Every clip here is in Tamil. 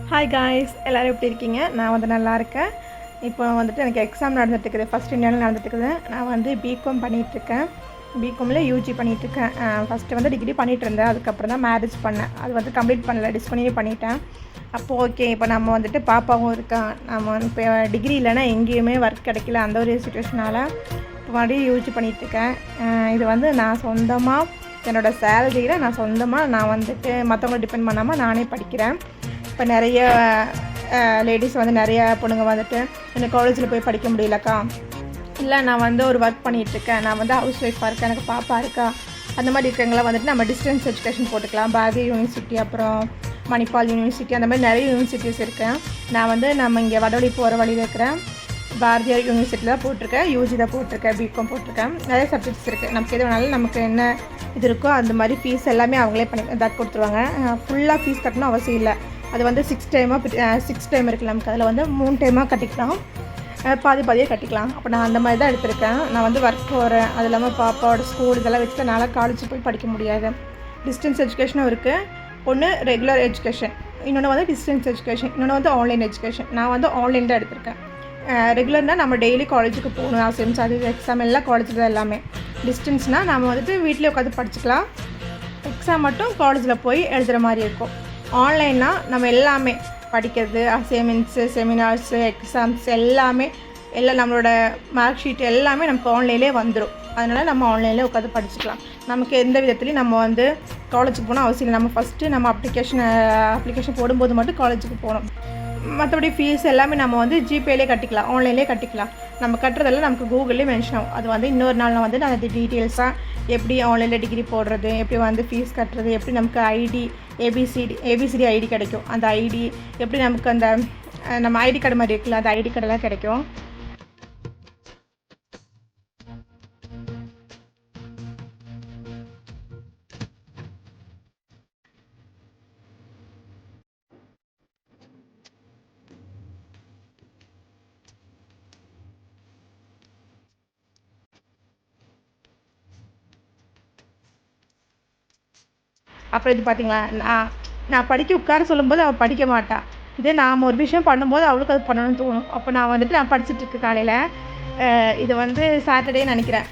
ஹாய் காய்ஸ், எல்லோரும் எப்படி இருக்கீங்க? நான் வந்து நல்லா இருக்கேன். இப்போ வந்துட்டு எனக்கு எக்ஸாம் நடந்துட்டுருக்குது, ஃபஸ்ட் இயரில் நடந்துட்டுருக்குது. நான் வந்து பிகாம் பண்ணிகிட்ருக்கேன். பிகாமில் யூஜி பண்ணிகிட்ருக்கேன். ஃபஸ்ட்டு வந்து டிகிரி பண்ணிகிட்டு இருந்தேன், அதுக்கப்புறம் தான் மேரேஜ் பண்ணேன். அது வந்து கம்ப்ளீட் பண்ணல, டிஸ்கன்டினியூ பண்ணிட்டேன். அப்போது ஓகே, இப்போ நம்ம வந்துட்டு பாப்பாவும் இருக்கான். நம்ம இப்போ டிகிரி இல்லைன்னா எங்கேயுமே ஒர்க் கிடைக்கல, அந்த ஒரு சுச்சுவேஷனால் இப்போ மறுபடியும் யூஜி பண்ணிகிட்ருக்கேன். இது வந்து நான் சொந்தமாக என்னோடய சேலரியில் நான் வந்துட்டு மற்றவங்களை டிபெண்ட் பண்ணாமல் நானே படிக்கிறேன். இப்போ நிறைய லேடிஸ் வந்து நிறைய பொண்ணுங்க வந்துட்டு எனக்கு காலேஜில் போய் படிக்க முடியலக்கா, இல்லை நான் வந்து ஒரு ஒர்க் பண்ணிகிட்ருக்கேன், நான் வந்து ஹவுஸ் ஒய்ஃபாக இருக்கேன், எனக்கு பாப்பா இருக்கா, அந்த மாதிரி இருக்கிறவங்களாம் வந்துட்டு நம்ம டிஸ்டன்ஸ் எஜுகேஷன் போட்டுக்கலாம். பாரதிய யூனிவர்சிட்டி, அப்புறம் மணிப்பால் யூனிவர்சிட்டி, அந்த மாதிரி நிறைய யூனிவர்சிட்டிஸ் இருக்கேன். நான் வந்து நம்ம இங்கே வடவழி போகிற வழியில் இருக்கிறேன் பாரதியார் யூனிவர்சிட்டி தான் போட்டிருக்கேன், யூஜி தான் போட்டிருக்கேன், பிகாம் போட்டிருக்கேன். நிறைய சப்ஜெக்ட்ஸ் இருக்குது. நமக்கு எது வேணாலும் நமக்கு என்ன இது இருக்கோ அந்த மாதிரி ஃபீஸ் எல்லாமே அவங்களே தட்டு கொடுத்துருவாங்க. ஃபுல்லாக ஃபீஸ் கட்டணும் அவசியம் இல்லை. அது வந்து 6 டைம் இருக்குது. நமக்கு அதில் வந்து 3 டைமாக கட்டிக்கலாம், பாதியாக கட்டிக்கலாம். அப்போ நான் அந்த மாதிரி தான் எடுத்திருக்கேன். நான் வந்து ஒர்க் போகிறேன், அது இல்லாமல் பாப்பாவோட ஸ்கூல் இதெல்லாம் வச்சுட்டு என்னால் காலேஜ் போய் படிக்க முடியாது. டிஸ்டன்ஸ் எஜுகேஷனும் இருக்குது. ஒன்று ரெகுலர் எஜுகேஷன், இன்னொன்று வந்து டிஸ்டன்ஸ் எஜுகேஷன், இன்னொன்று வந்து ஆன்லைன் எஜுகேஷன். நான் வந்து ஆன்லைன் தான் எடுத்திருக்கேன். ரெகுலர்னால் நம்ம டெய்லி காலேஜுக்கு போகணும், அவசியம். அது எக்ஸாம் எல்லாம் காலேஜில் தான் எல்லாமே. டிஸ்டன்ஸ்னால் நம்ம வந்துட்டு வீட்டிலே உட்காந்து படிச்சுக்கலாம், எக்ஸாம் மட்டும் காலேஜில் போய் எழுதுகிற மாதிரி இருக்கும். ஆன்லைன்னா நம்ம எல்லாமே படிக்கிறது, அசைன்மெண்ட்ஸு, செமினார்ஸு, எக்ஸாம்ஸ் எல்லாமே எல்லாம் நம்மளோட மார்க் ஷீட் எல்லாமே நமக்கு ஆன்லைன்லேயே வந்துடும். அதனால் நம்ம ஆன்லைன்லேயே உட்காந்து படிச்சுக்கலாம். நமக்கு எந்த விதத்துலையும் நம்ம வந்து காலேஜுக்கு போகணும் அவசியம் இல்லை. நம்ம ஃபஸ்ட்டு நம்ம அப்ளிகேஷன் போடும்போது மட்டும் காலேஜுக்கு போகணும். மற்றபடி ஃபீஸ் எல்லாமே நம்ம வந்து ஜிபேலே கட்டிக்கலாம், ஆன்லைன்லேயே கட்டிக்கலாம். நம்ம கட்டுறதெல்லாம் நமக்கு கூகுள்லேயே மென்ஷன் ஆகும். அது வந்து இன்னொரு நாள் வந்து நான் அது டீட்டெயில்ஸாக எப்படி ஆன்லைனில் டிகிரி போடுறது, எப்படி வந்து ஃபீஸ் கட்டுறது, எப்படி நமக்கு ஐடி ஏபிசிடி ஐடி கிடைக்கும், அந்த ஐடி எப்படி நமக்கு அந்த நம்ம ஐடி கார்டு மாதிரி இருக்குல்ல, அந்த ஐடி கார்டெல்லாம் கிடைக்கும். அப்புறம் இது பார்த்திங்களா, நான் படிக்க உட்கார சொல்லும்போது அவள் படிக்க மாட்டாள். இதே நாம் ஒரு விஷயம் பண்ணும்போது அவளுக்கு அது பண்ணணும்னு தோணும். அப்போ நான் வந்துட்டு நான் படிச்சுட்ருக்கேன் காலையில். இது வந்து சாட்டர்டே நினைக்கிறேன்,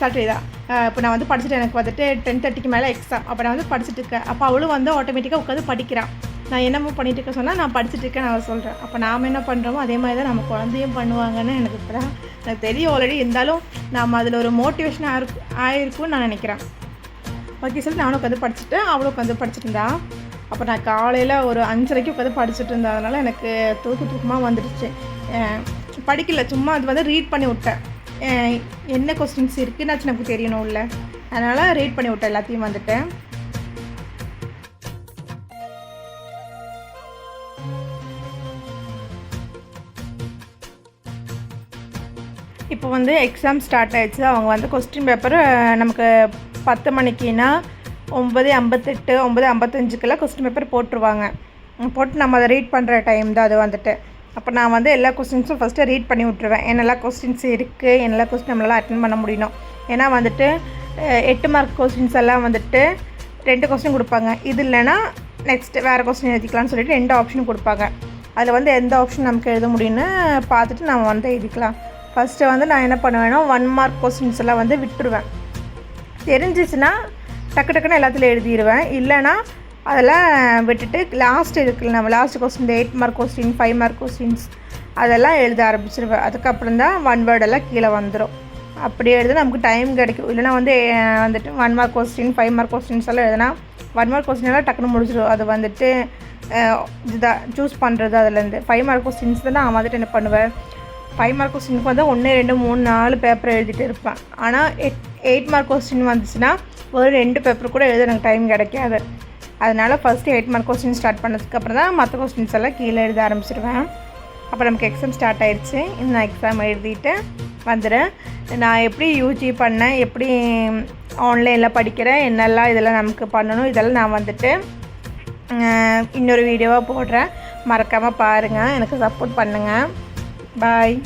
சாட்டர்டே தான். இப்போ நான் வந்து படிச்சுட்டு எனக்கு வந்துட்டு 10:30க்கு மேலே எக்ஸாம். அப்போ நான் வந்து படிச்சுட்ருக்கேன். அப்போ அவளும் வந்து ஆட்டோமேட்டிக்காக உட்காந்து படிக்கிறான். நான் என்னமோ பண்ணிட்டு இருக்க சொன்னால் நான் படிச்சுட்ருக்கேன் நான் சொல்கிறேன். அப்போ நாம் என்ன பண்ணுறோமோ அதே மாதிரி தான் நம்ம குழந்தையும் பண்ணுவாங்கன்னு எனக்கு இப்போ தான் எனக்கு தெரியும் ஆல்ரெடி. இருந்தாலும் நாம் அதில் ஒரு மோட்டிவேஷன் ஆயிருக்கும்னு நான் நினைக்கிறேன். ஓகே சொல்லி நானும் உட்காந்து படிச்சுட்டேன், அவளும் உட்காந்து படிச்சுட்டு இருந்தா. அப்போ நான் காலையில் ஒரு 5:30க்கு உட்காந்து படிச்சுட்டு இருந்ததுனால எனக்கு தூக்கமாக வந்துடுச்சு. படிக்கல, சும்மா அது வந்து ரீட் பண்ணி விட்டேன். என்ன கொஸ்டின்ஸ் இருக்குன்னாச்சும் எனக்கு தெரியணும் இல்லை, அதனால் ரீட் பண்ணி விட்டேன் எல்லாத்தையும் வந்துட்டேன். இப்போ வந்து எக்ஸாம் ஸ்டார்ட் ஆகிடுச்சு. அவங்க வந்து கொஸ்டின் பேப்பர் நமக்கு 10 மணிக்குன்னா 9:58 9:55க்கெல்லாம் கொஸ்டின் பேப்பர் போட்டுருவாங்க. போட்டு நம்ம அதை ரீட் பண்ணுற டைம் தான் அது வந்துட்டு. அப்போ நான் வந்து எல்லா கொஸ்டின்ஸும் ஃபஸ்ட்டு ரீட் பண்ணி விட்ருவேன். என்னெல்லாம் கொஸ்டின்ஸ் இருக்குது, என்னெல்லாம் கொஸ்டின் நம்மளால் அட்டென்ட் பண்ண முடியணும். ஏன்னா வந்துட்டு 8 மார்க் கொஸ்டின்ஸ் எல்லாம் வந்துட்டு 2 கொஸ்டின் கொடுப்பாங்க. இது இல்லைன்னா நெக்ஸ்ட்டு வேறு கொஸ்டின் எழுதிக்கலாம்னு சொல்லிட்டு 2 ஆப்ஷனும் கொடுப்பாங்க. அதில் வந்து எந்த ஆப்ஷன் நமக்கு எழுத முடியும்னு பார்த்துட்டு நம்ம வந்து எழுதிக்கலாம். ஃபஸ்ட்டு வந்து நான் என்ன பண்ணுவேன்னா 1 மார்க் கொஸ்டின்ஸ் எல்லாம் வந்து விட்டுருவேன். தெரிஞ்சிச்சுன்னா டக்குன்னு எல்லாத்துலையும் எழுதிடுவேன். இல்லைனா அதெல்லாம் விட்டுட்டு லாஸ்ட் இருக்குல்ல, நம்ம last question 8 mark question 5 mark questions அதெல்லாம் எழுத ஆரம்பிச்சிருவேன். அதுக்கப்புறம் தான் 1 வேர்டெல்லாம் கீழே வந்துடும். அப்படி எழுத நமக்கு டைம் கிடைக்கும். இல்லைனா வந்துட்டு 1 மார்க் கொஸ்டின் 5 மார்க் கொஸ்டின்ஸ் எல்லாம் எழுதுனா 1 மார்க் கொஸ்டின் எல்லாம் டக்குன்னு முடிச்சிடும். அது வந்துட்டு இதுதான் சூஸ் பண்ணுறது. அதுலேருந்து 5 மார்க் கொஸ்டின்ஸ் தான் நான் வந்துட்டு என்ன பண்ணுவேன், 5 மார்க் கொஸ்டினுக்கு வந்து 1 2 3 4 பேப்பர் எழுதிட்டு இருப்பேன். ஆனால் 8 மார்க் கொஸ்டின் வந்துச்சுன்னா ஒரு 2 பேப்பர் கூட எழுத எனக்கு டைம் கிடைக்காது. அதனால் ஃபஸ்ட்டு 8 மார்க் கொஸ்டின் ஸ்டார்ட் பண்ணதுக்கப்புறம் தான் மற்ற கொஸ்டின்ஸ் எல்லாம் கீழே எழுத ஆரம்பிச்சிடுவேன். அப்போ நமக்கு எக்ஸாம் ஸ்டார்ட் ஆகிடுச்சு. நான் எக்ஸாம் எழுதிட்டு வந்துடுறேன். நான் எப்படி யூஜி பண்ணேன், எப்படி ஆன்லைனில் படிக்கிறேன், என்னெல்லாம் இதெல்லாம் நமக்கு பண்ணணும், இதெல்லாம் நான் வந்துட்டு இன்னொரு வீடியோவாக போடுறேன். மறக்காமல் பாருங்கள், எனக்கு சப்போர்ட் பண்ணுங்கள். பாய்.